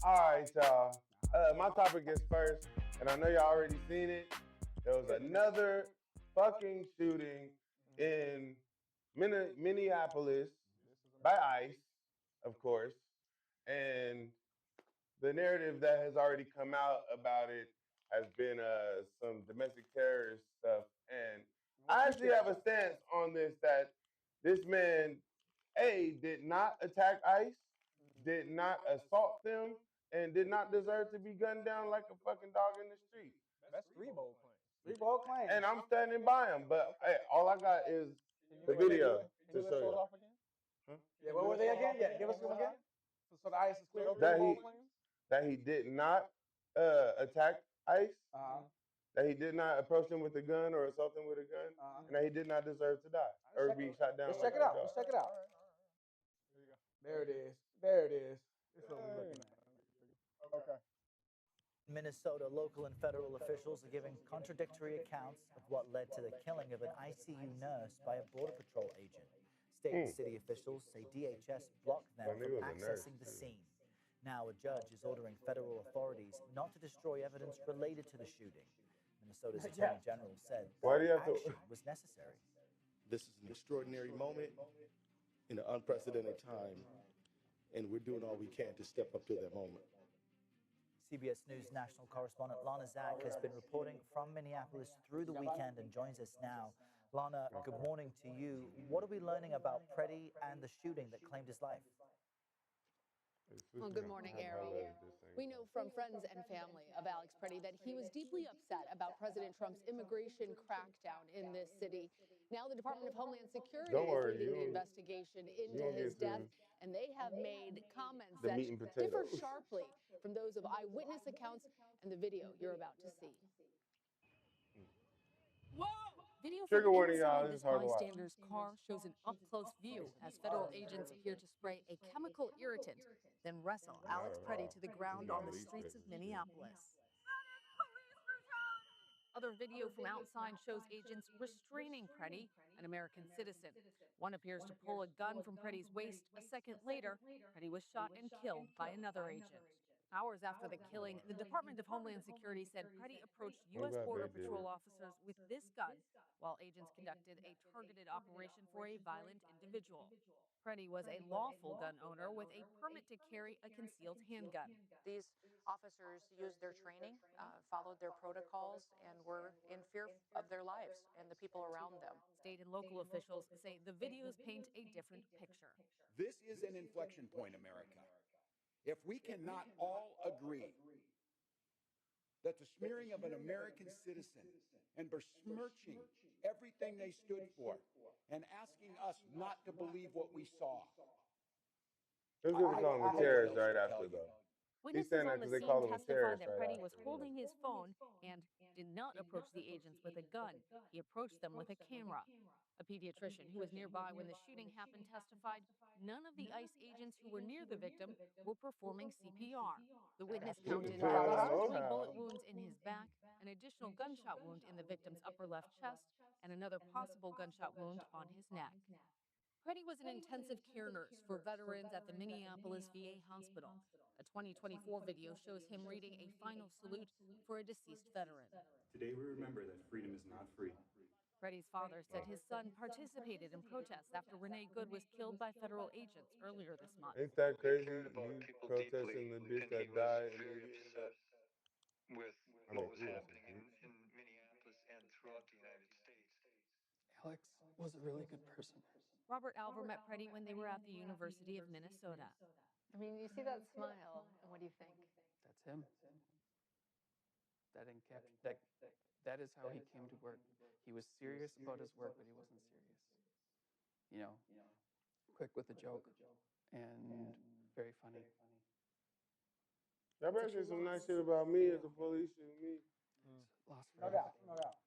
All right, y'all. My topic is first, and I know y'all already seen it. There was another fucking shooting in Minneapolis by ICE, of course, and the narrative that has already come out about it has been some domestic terrorist stuff. And I actually have a stance on this that this man, A, did not attack ICE, did not assault them, and did not deserve to be gunned down like a fucking dog in the street. That's three bold claims. Three bold claims. And I'm standing by him, but hey, all I got is the Can you video to list show those you. off again? Huh? Yeah, what were they again? Yeah, give us them again. So the ice is clear. Those three That bold he claims. that he did not attack ICE, Uh-huh. that he did not approach them with a gun or assault them with a gun, Uh-huh. and that he did not deserve to die or be shot down Let's like check it a out. dog. Let's check it out. There you go. There it is. There it is. This is what we're looking at. Okay. In Minnesota, local and federal officials are giving contradictory accounts of what led to the killing of an ICU nurse by a Border Patrol agent. State and city officials say DHS blocked them from accessing the scene. Now, a judge is ordering federal authorities not to destroy evidence related to the shooting. Minnesota's Attorney General said Why do you that have action to? was necessary. This is an extraordinary moment in an unprecedented time, and we're doing all we can to step up to that moment. CBS News national correspondent Lana Zak has been reporting from Minneapolis through the weekend and joins us now. Lana, good morning to you. What are we learning about Preddy and the shooting that claimed his life? Well, good morning, Errol. We know from friends and family of Alex Preddy that he was deeply upset about President Trump's immigration crackdown in this city. Now the Department of Homeland Security is leading the investigation into his death, and they have made comments that differ sharply from those of eyewitness accounts and the video you're about to see. Video from Trigger warning, inside y'all. this It's hard to watch. bystander's car shows an up-close view as federal agents appear to spray a chemical irritant, then wrestle Alex Preddy to the ground on the streets of Minneapolis. Other video from outside shows agents restraining Preddy, an American citizen. One appears to pull a gun from Preddy's waist. A second later, Preddy was shot and killed by another agent. Hours after the killing, the Department of Homeland Security said Preddy approached U.S. Border Patrol officers with this gun while agents conducted a targeted operation for a violent individual. Preddy was a lawful gun owner with a permit to carry a concealed handgun. These officers used their training, followed their protocols, and were in fear of their lives and the people around them. State and local officials say the videos paint a different picture. This is an inflection point, America. If we cannot all agree that the smearing of an American citizen and besmirching everything they stood for and asking us not to believe what we saw. They're going to call him a terrorist right after, though. He's saying that because they call him a terrorist that right Preddy was after. holding his phone and did not approach the agents with a gun. He approached them with a camera. A pediatrician who was nearby when the shooting happened testified none of the ICE agents who were near the victim were performing CPR. The witness counted approximately bullet wounds in his back, an additional gunshot wound in the victim's upper left chest, and another possible gunshot wound on his neck. Preddy was an intensive care nurse for veterans at the Minneapolis VA hospital. A 2024 video shows him reading a final salute for a deceased veteran. Today we remember that freedom is not free. Preddy's father said his son participated in protests after Renee Good was killed by federal agents earlier this month. Ain't that crazy? You protesting the bitch that died and then you end up with what was happening in Minneapolis and throughout the United States. Alex was a really good person. Robert Alver met Preddy when they were at the University of Minnesota. I mean, you see that smile, and what do you think? That's him. That is how he came to work. He was serious about his work, but he wasn't serious. You know, quick with a joke and very funny. Y'all better say some nice shit about me as a police shooting me. Lost No doubt, no doubt.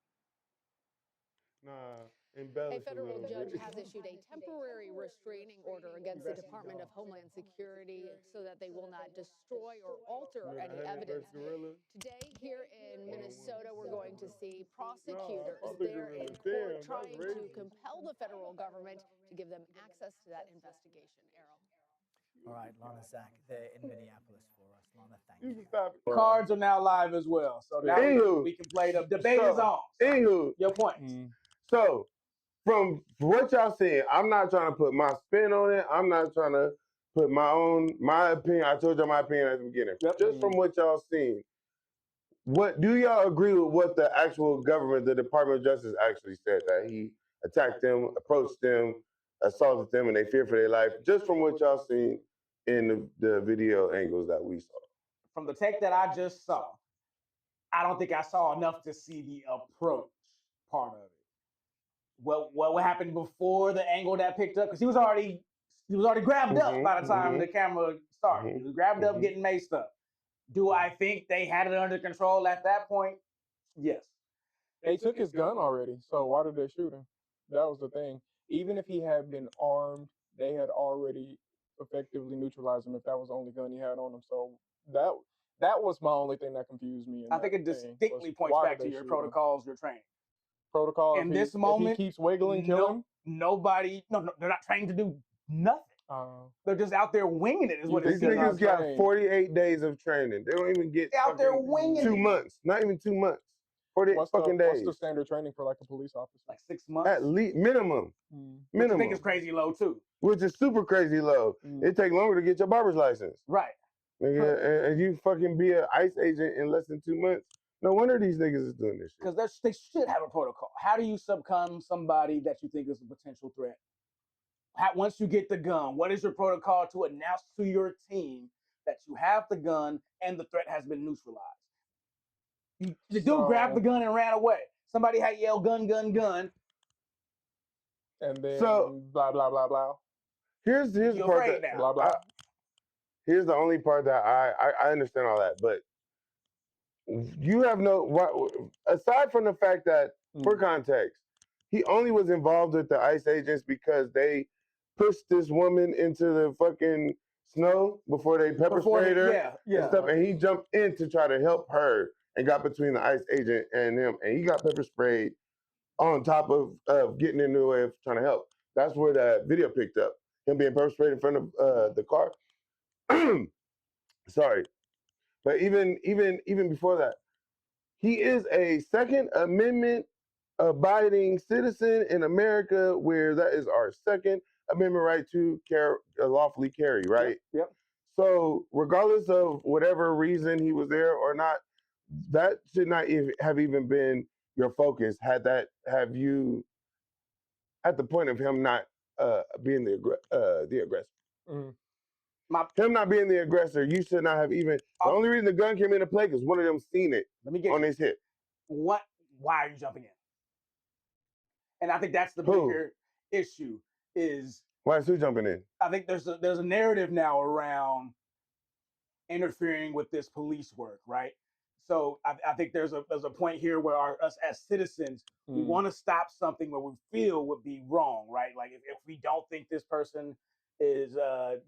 Nah, A embellish a federal little judge bit. has issued a temporary restraining order against the Department of Homeland Security so that they will not destroy or alter any evidence. Today, here in Minnesota, we're going to see prosecutors there in court trying to compel the federal government to give them access to that investigation. Errol. All right, Lana, Zach, they're in Minneapolis for us. Lana, thank You you. can stop it. Cards are now live as well, so now Anywho, we can play. The debate is on. So, Anywho, your points. So, from what y'all saying, I'm not trying to put my spin on it. I'm not trying to put my opinion. I told y'all my opinion at the beginning. Yep. Just from what y'all seen, what do y'all agree with what the actual government, the Department of Justice, actually said, that he attacked them, approached them, assaulted them, and they fear for their life? Just from what y'all seen in the video angles that we saw. From the take that I just saw, I don't think I saw enough to see the approach part of it. What happened before the angle that picked up? Because he was already grabbed up by the time the camera started. He was grabbed up, getting maced up. Do I think they had it under control at that point? Yes. They took his gun already, so why did they shoot him? That was the thing. Even if he had been armed, they had already effectively neutralized him if that was the only gun he had on him. So that was my only thing that confused me. I think it distinctly points back to your protocols, your training. Protocol. In this moment, if he keeps wiggling, kill him. Nobody. No, they're not trained to do nothing. They're just out there winging it. Is what These niggas got 48 days of training. They don't even get out there winging 2 months. Not even 2 months. 48 fucking days. What's the standard training for like a police officer? Like 6 months. At least minimum. Which I think is crazy low too. Which is super crazy low. It take longer to get your barber's license. Right. Nigga, and you fucking be an ICE agent in less than 2 months. No wonder these niggas is doing this shit. Because they should have a protocol. How do you succumb somebody that you think is a potential threat? Once you get the gun, what is your protocol to announce to your team that you have the gun and the threat has been neutralized? The dude grabbed the gun and ran away. Somebody had yelled gun, gun, gun. And then blah, blah, blah, blah. Here's the part that blah, blah. Here's the only part that I understand all that, but you have aside from the fact that, for context, he only was involved with the ICE agents because they pushed this woman into the fucking snow before they pepper sprayed her and stuff, and he jumped in to try to help her and got between the ICE agent and him, and he got pepper sprayed on top of getting in the way of trying to help. That's where the video picked up, him being pepper sprayed in front of the car. Sorry, but even before that, he is a Second Amendment abiding citizen in America, where that is our Second Amendment right to lawfully carry, right? Yep. So regardless of whatever reason he was there or not, that should not have even been your focus. Have you at the point of him not being the aggressor? Him not being the aggressor, you should not have even. The only reason the gun came into play because one of them seen it on his hip. Why are you jumping in? And I think that's the bigger issue. Is why is who jumping in? I think there's a narrative now around interfering with this police work, right? So I think there's a point here where us as citizens, we want to stop something where we feel would be wrong, right? Like if we don't think this person is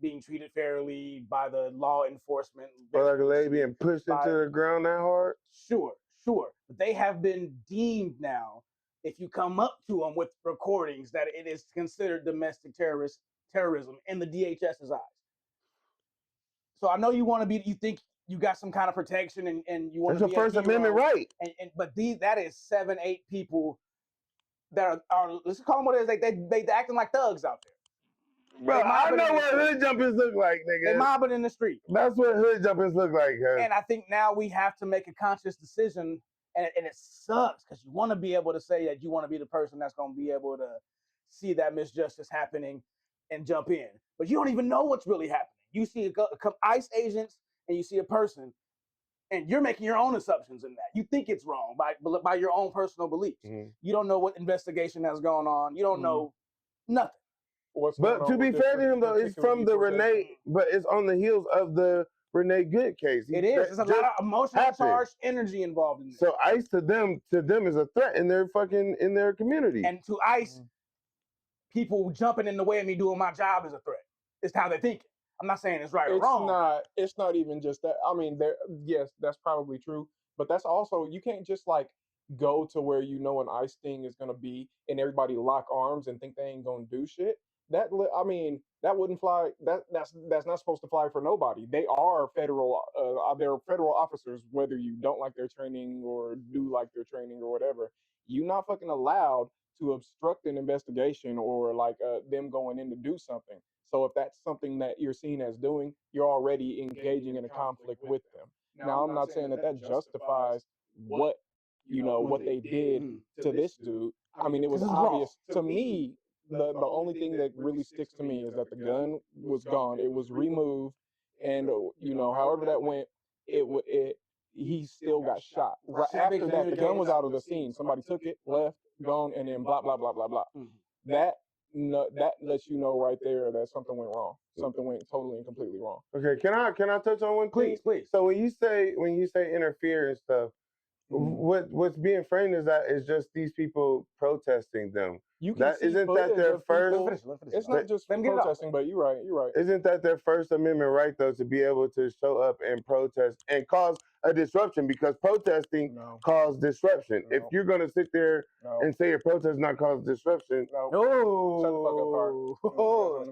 being treated fairly by the law enforcement, or like a lady being pushed into the ground that hard. Sure. But they have been deemed now, if you come up to them with recordings, that it is considered domestic terrorism in the DHS's eyes. So I know you think you got some kind of protection and you want to be a First Amendment right. But that is 7-8 people that are let's call them what it is. They acting like thugs out there. Bro, I know what hood jumpers look like, nigga. They mobbing in the street. That's what hood jumpers look like. And I think now we have to make a conscious decision, and it sucks because you want to be able to say that you want to be the person that's going to be able to see that misjustice happening and jump in. But you don't even know what's really happening. You see a ICE agents and you see a person, and you're making your own assumptions in that. You think it's wrong by your own personal beliefs. You don't know what investigation has gone on. You don't know nothing. But to be fair to him, though, it's from the Renee, but it's on the heels of the Renee Good case. It is. There's a lot of emotional charged energy involved in this. So ICE to them is a threat in their community. And to ICE, people jumping in the way of me doing my job is a threat. It's how they think. I'm not saying it's right or wrong. It's not even just that. I mean, yes, that's probably true. But that's also, you can't just like go to where you know an ICE thing is going to be and everybody lock arms and think they ain't going to do shit. I mean, that wouldn't fly. That's not supposed to fly for nobody. They are federal. They're federal officers, whether you don't like their training or do like their training or whatever. You're not fucking allowed to obstruct an investigation or like them going in to do something. So if that's something that you're seen as doing, you're already engaging in a conflict with them. Now, I'm not saying that that justifies what what they did to this dude. I mean, it was obvious to me. The only thing that really sticks to me is that the gun was gone. It was removed, and however that went, it he still got shot. Right after that, the gun was out of the scene. Somebody took it, left, gone, and then blah blah blah blah blah. That no, that lets you know right there that something went wrong. Something went totally and completely wrong. Okay, can I touch on one thing? Please. So when you say interfere and stuff, what's being framed is that it's just these people protesting them. You can see isn't that footage their of first? people. It's not just protesting, but you're right. You're right. Isn't that their First Amendment right though to be able to show up and protest and cause a disruption? Because protesting causes disruption. If you're gonna sit there and say your protest not cause disruption, shut the fuck up, Carl.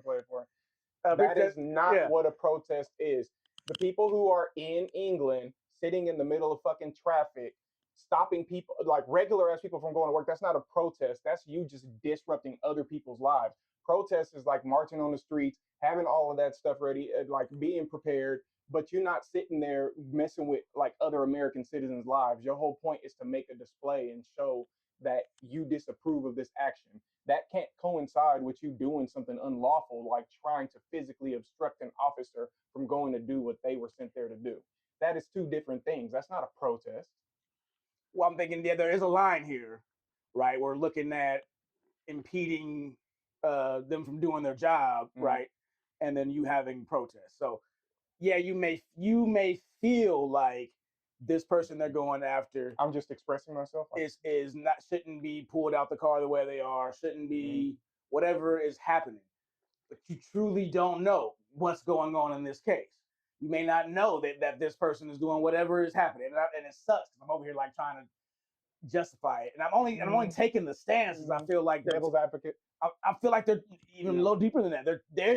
That is not what a protest is. The people who are in England sitting in the middle of fucking traffic, stopping people like regular ass people from going to work, that's not a protest. That's you just disrupting other people's lives. Protest is like marching on the streets, having all of that stuff ready, like being prepared, but you're not sitting there messing with like other American citizens' lives. Your whole point is to make a display and show that you disapprove of this action. That can't coincide with you doing something unlawful, like trying to physically obstruct an officer from going to do what they were sent there to do. That is two different things. That's not a protest. Well, I'm thinking, yeah, there is a line here, right? We're looking at impeding them from doing their job, right? And then you having protests. So, yeah, you may feel like this person they're going after. I'm just expressing myself. Is not shouldn't be pulled out the car the way they are. Shouldn't be whatever is happening. But you truly don't know what's going on in this case. You may not know that this person is doing whatever is happening, and it sucks because I'm over here like trying to justify it, and I'm only taking the stance because I feel like devil's advocate. I feel like they're even a little deeper than that.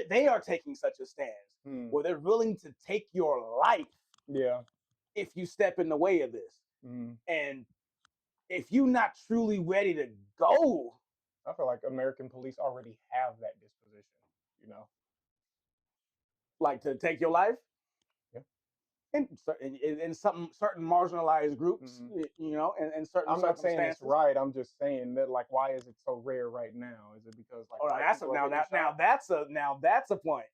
They are taking such a stance where they're willing to take your life. Yeah. If you step in the way of this, and if you're not truly ready to go, I feel like American police already have that disposition. Like to take your life. Yeah. In some certain marginalized groups, and certain. I'm not saying it's right. I'm just saying that, like, why is it so rare right now? Is it because like? Oh, that's a point.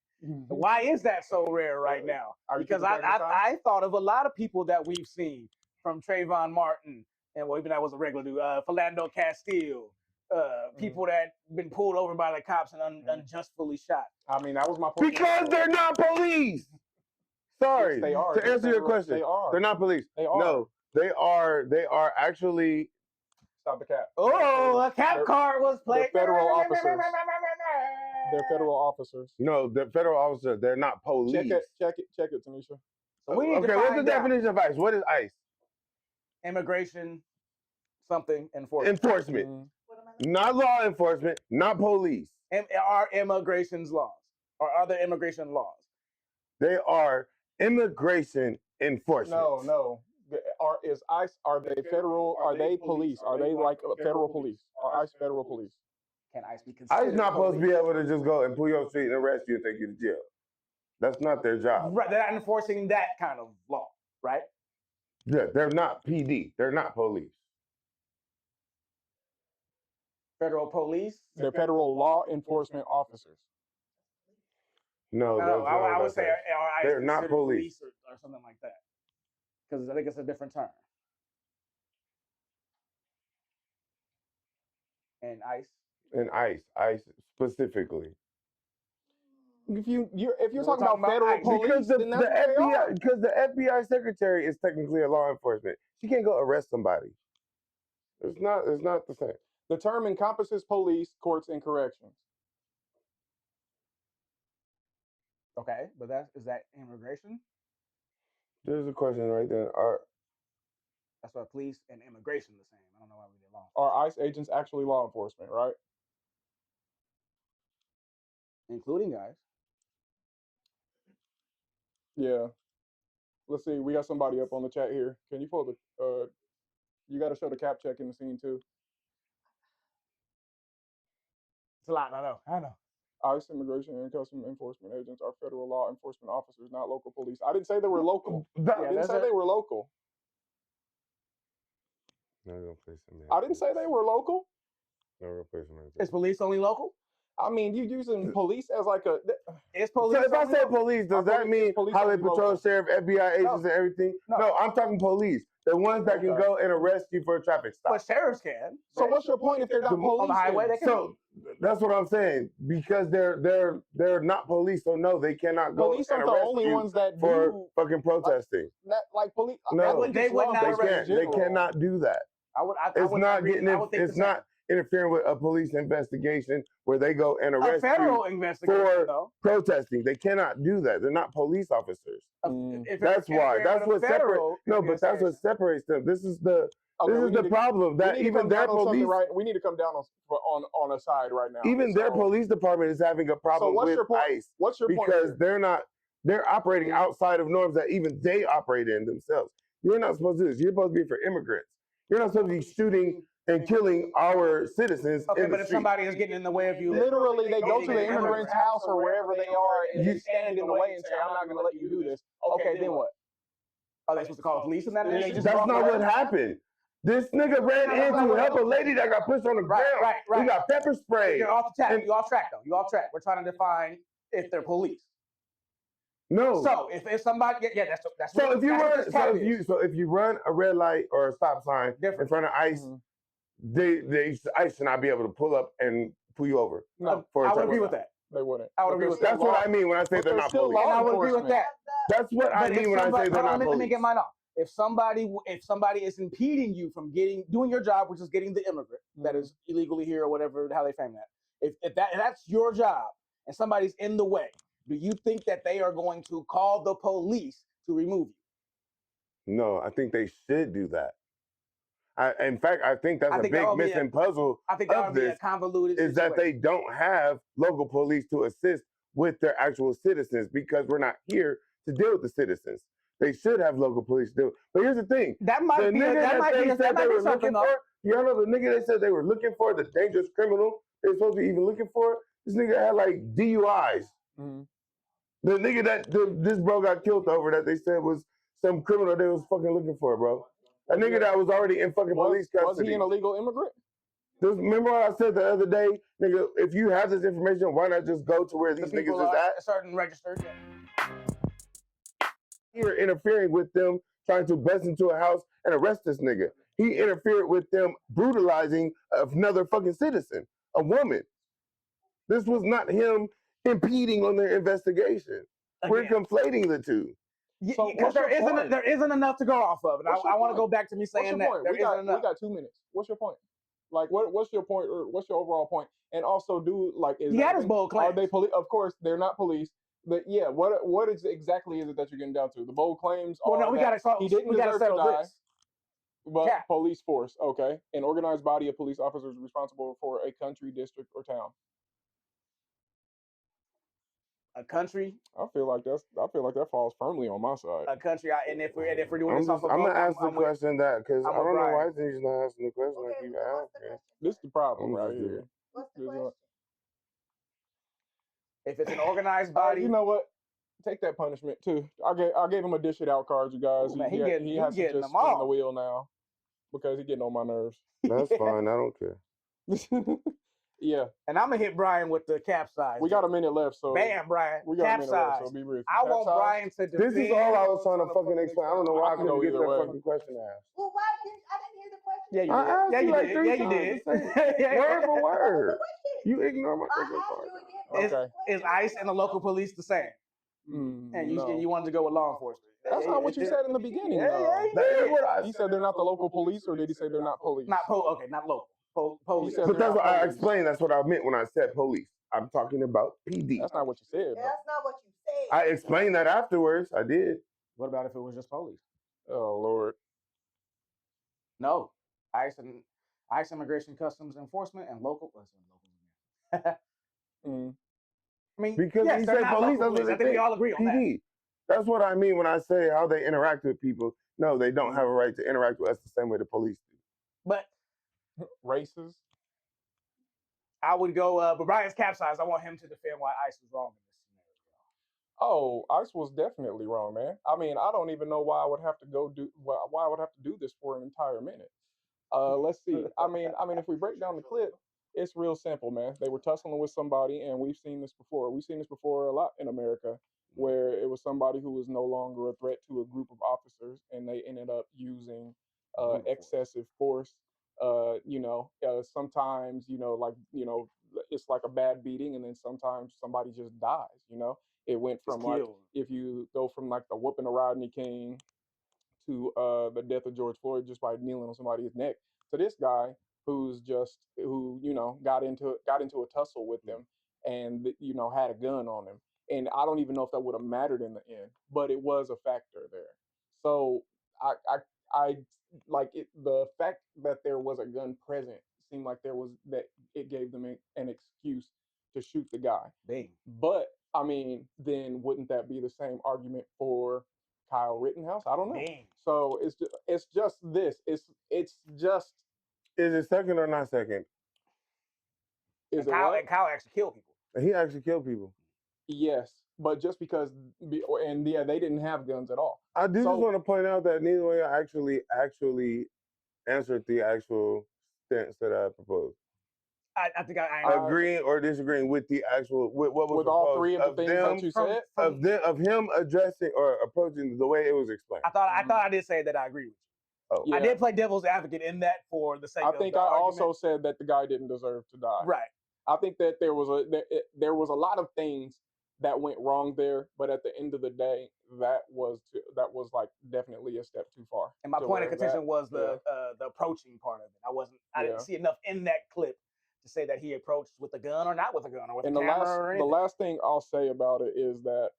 Why is that so rare right now? Because I thought of a lot of people that we've seen, from Trayvon Martin, and even that was a regular dude, Philando Castile, people that been pulled over by the cops and unjustly shot. I mean, that was my point. Because they're not police. Sorry. Yes, they are. To answer your question, they're not police. They are. No, they are. They are actually. Stop the cap. Oh, a cap card was played. They're federal officers. They're federal officers. No, they're federal officers. They're not police. Check it, Tanisha. So we need okay, what's the definition of ICE? What is ICE? Immigration, something enforcement. Not law enforcement, not police. Are immigration's laws, or other immigration laws? They are immigration enforcement. No. Is ICE? Are they federal? Are they police? Are they like federal police? Are ICE federal police? Can ICE be considered? ICE not supposed to be able to just go and pull you off the street and arrest you and take you to jail. That's not their job. Right, they're not enforcing that kind of law, right? Yeah, they're not PD. They're not police. Federal police? They're federal law enforcement officers. No, I would say they're not police or something like that, because I think it's a different term. And ICE specifically. If you're talking about federal police, because then that's the what FBI, because the FBI secretary is technically a law enforcement. She can't go arrest somebody. It's not the same. The term encompasses police, courts, and corrections. Okay, but is that immigration? There's a question right there. That's why police and immigration the same. I don't know why we did law. Are ICE agents actually law enforcement, right? including guys. Yeah. Let's see. We got somebody up on the chat here. Can you pull the? You got to show the cap check in the scene too. It's a lot. I know. ICE immigration and customs enforcement agents are federal law enforcement officers, not local police. I didn't say they were local. I didn't say they were local. No, we're gonna play some. I didn't say they were local. No, we're gonna play some. Is police only local? I mean, you using police as like a. Is police? So if I say police, does that mean highway patrol, sheriff, FBI agents, and everything? No, I'm talking police. The ones that can go and arrest you for a traffic stop. But sheriffs can. So what's your point if they're not police on the highway? They can. So that's what I'm saying, because they're not police. So no, they cannot go police and aren't the arrest only you ones that for do fucking protesting. like police. No, they would not they arrest can't. They cannot do that. It's not getting. It's not interfering with a police investigation where they go and arrest a federal you investigation for protesting. They cannot do that. They're not police officers. That's why. That's what separates. No, but that's what separates them. This is the. Okay, this is the problem that even their police. We need to come down on a side right now. Even their police department is having a problem with ICE. What's your point? Because they're operating outside of norms that even they operate in themselves. You're not supposed to do this. You're supposed to be for immigrants. You're not supposed to be shooting and killing our citizens. Okay, but if somebody is getting in the way of you, literally they go to the immigrant's house or wherever they are and you stand in the way and say, "I'm not going to let you do this." Okay, then what? Are they supposed to call the police in that? That's not what happened. This nigga ran in to help a lady that got pushed on the ground. Right. He got pepper spray. You're off the track. You're off track, though. You're off track. We're trying to define if they're police. No. So if somebody, that's so what if you run, so if you run a red light or a stop sign in front of ICE, ICE should not be able to pull up and pull you over. No, I would agree with that. They wouldn't. I would agree with that. That's what I mean when I say they're not police. And I would agree with that. That's what I mean when I say they're not police. Let me get mine off. If somebody is impeding you from doing your job, which is getting the immigrant that is illegally here or whatever, how they frame that. If that's your job and somebody's in the way, do you think that they are going to call the police to remove you? No, I think they should do that. In fact, I think that's a big missing puzzle of this, is that they don't have local police to assist with their actual citizens because we're not here to deal with the citizens. They should have local police do it. But here's the thing. That might be something though. Y'all know the nigga they said they were looking for, the dangerous criminal they were supposed to be even looking for? This nigga had like DUIs. Mm-hmm. The nigga that this bro got killed over that they said was some criminal they was fucking looking for, bro. A nigga that was already in fucking police custody. Was he an illegal immigrant? Remember what I said the other day? Nigga, if you have this information, why not just go to where these niggas is at? Certain registered, Here interfering with them, trying to bust into a house and arrest this nigga. He interfered with them brutalizing another fucking citizen, a woman. This was not him impeding on their investigation. We're conflating the two. Because there isn't enough to go off of. And I want to go back to me saying that there isn't enough. We got 2 minutes. What's your point? Like, what's your point, or what's your overall point? And also, are they police? Of course, they're not police. But yeah, what exactly is it that you're getting down to? The bold claims are he didn't deserve to die, but police force, okay, an organized body of police officers responsible for a country, district, or town. A country. I feel like that falls firmly on my side. A country, and if we're doing this, I'm gonna ask the question that because I don't know why he's not asking the question like you asked. This is the problem right here. What's the question? If it's an organized body, you know what? Take that punishment too. I gave him a dish it out card, you guys. Ooh, he has to just spin the wheel now because he's getting on my nerves. That's fine. I don't care. Yeah. And I'm gonna hit Brian with the capsize. We got a minute left, so bam, Brian. We got a minute left, so be brief. I want Brian to defend. This is all I was trying to fucking explain. I don't know why I couldn't get that fucking question asked. Well, why didn't I didn't hear the question? Yeah, you did. Word for word. You ignore my fucking part. Is ICE and the local police the same? And you wanted to go with law enforcement. That's not what you said in the beginning. He said they're not the local police, or did he say they're not police? Not local. Police. But that's what I explained. That's what I meant when I said police. I'm talking about PD. That's not what you said. That's not what you said. I explained that afterwards. I did. What about if it was just police? Oh Lord. No. ICE, Immigration Customs Enforcement, and local. I mean, Because yes, when you they're say not police, local that's what police. they I think we think. all agree on that. PD. That's what I mean when I say how they interact with people. No, they don't have a right to interact with us the same way the police do. But Racist. I would go, but Brian's capsized. I want him to defend why ICE was wrong in this scenario. Oh, ICE was definitely wrong, man. I mean, I don't even know why I would have to why I would have to do this for an entire minute. Let's see. I mean, if we break down the clip, it's real simple, man. They were tussling with somebody, and we've seen this before. We've seen this before a lot in America, where it was somebody who was no longer a threat to a group of officers, and they ended up using excessive force. Sometimes, it's like a bad beating, and then sometimes somebody just dies. It went from like, if you go from like the whooping of Rodney King to the death of George Floyd just by kneeling on somebody's neck, to this guy who got into a tussle with them, and had a gun on him. And I don't even know if that would have mattered in the end, but it was a factor there. So I like it. The fact that there was a gun present seemed like that it gave them an excuse to shoot the guy. Bang. But I mean, then wouldn't that be the same argument for Kyle Rittenhouse? I don't know. Bang. So it's just this. It's just. Is it second or not second? Is and it what? And Kyle actually killed people. He actually killed people. Yes, but just because, and yeah, they didn't have guns at all. I do just want to point out that neither one actually answered the actual stance that I proposed. I think I agreeing or disagreeing with the actual with what was with proposed all three of the things that you said of him addressing or approaching the way it was explained. I thought I did say that I agree with you. Oh. Yeah. I did play devil's advocate in that for the sake of I think the I argument. also said that the guy didn't deserve to die. Right. I think that there was a lot of things that went wrong there, but at the end of the day, that was like definitely a step too far. And my point of contention was the approaching part of it. I didn't see enough in that clip to say that he approached with a gun or not with a gun or with a camera or anything. The last thing I'll say about it is that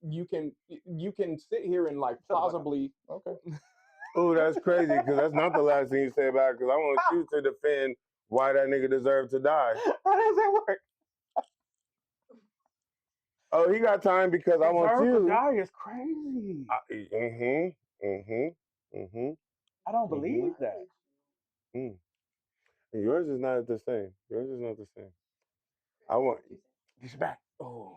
you can sit here and like plausibly Oh, that's crazy because that's not the last thing you say about it, because I want you to defend why that nigga deserved to die. How does that work? Oh, he got time because I want you to die is crazy. I don't believe that. And yours is not the same. Yours is not the same. I want get back. Oh,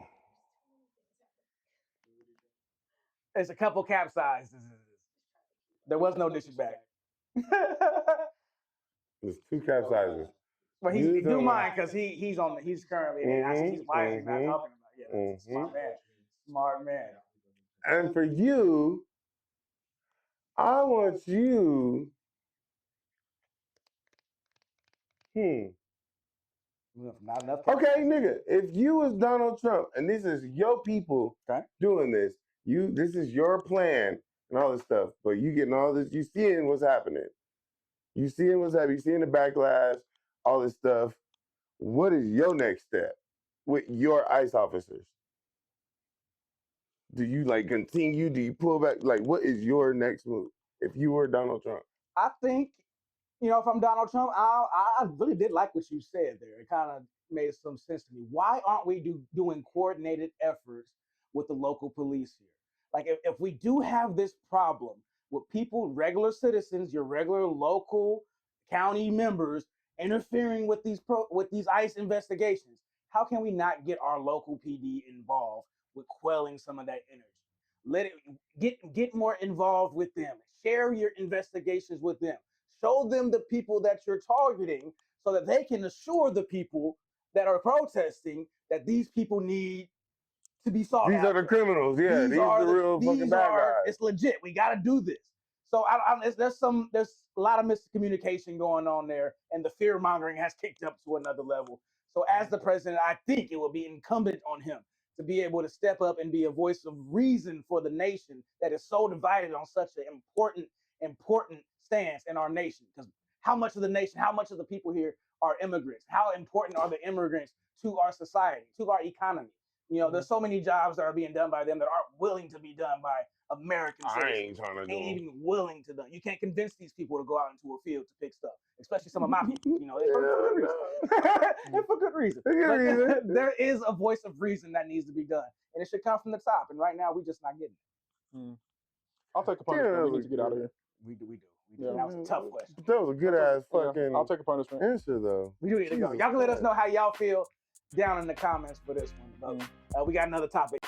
there's a couple capsizes. There was no dishing back. There's two capsizes. Well, he's do mine because he's currently why is he not talking about? Yeah, that's smart man. Smart man. And for you, I want you. Not enough. Okay, nigga. If you was Donald Trump and this is your people doing this, this is your plan and all this stuff, but you getting all this, you seeing what's happening. You seeing what's happening, you seeing the backlash, all this stuff. What is your next step with your ICE officers? Do you continue? Do you pull back? What is your next move if you were Donald Trump? I think, if I'm Donald Trump, I really did like what you said there. It kind of made some sense to me. Why aren't we doing coordinated efforts with the local police here? Like if we do have this problem with people, regular citizens, your regular local county members interfering with these ICE investigations, how can we not get our local PD involved with quelling some of that energy? Let it get more involved with them. Share your investigations with them. Show them the people that you're targeting so that they can assure the people that are protesting that these people need to be sought These after. are the criminals. Yeah, these are the real fucking bad guys. It's legit. We got to do this. So there's a lot of miscommunication going on there, and the fear mongering has kicked up to another level. So as the president, I think it will be incumbent on him to be able to step up and be a voice of reason for the nation that is so divided on such an important stance in our nation. Because how much of the people here are immigrants? How important are the immigrants to our society, to our economy? There's so many jobs that are being done by them that aren't willing to be done by American I citizens ain't trying to do ain't them. even willing to do. You can't convince these people to go out into a field to pick stuff, especially some of my people. You know, and for good reason. And for good reason. But there is a voice of reason that needs to be done, and it should come from the top. And right now, we just not getting it. I'll take a punishment. We need to get out of here. We do. Yeah. That was a tough question. But that was a good ass fucking I'll take a punishment. answer though. We do need to go. Y'all can let us know how y'all feel down in the comments for this one. But we got another topic.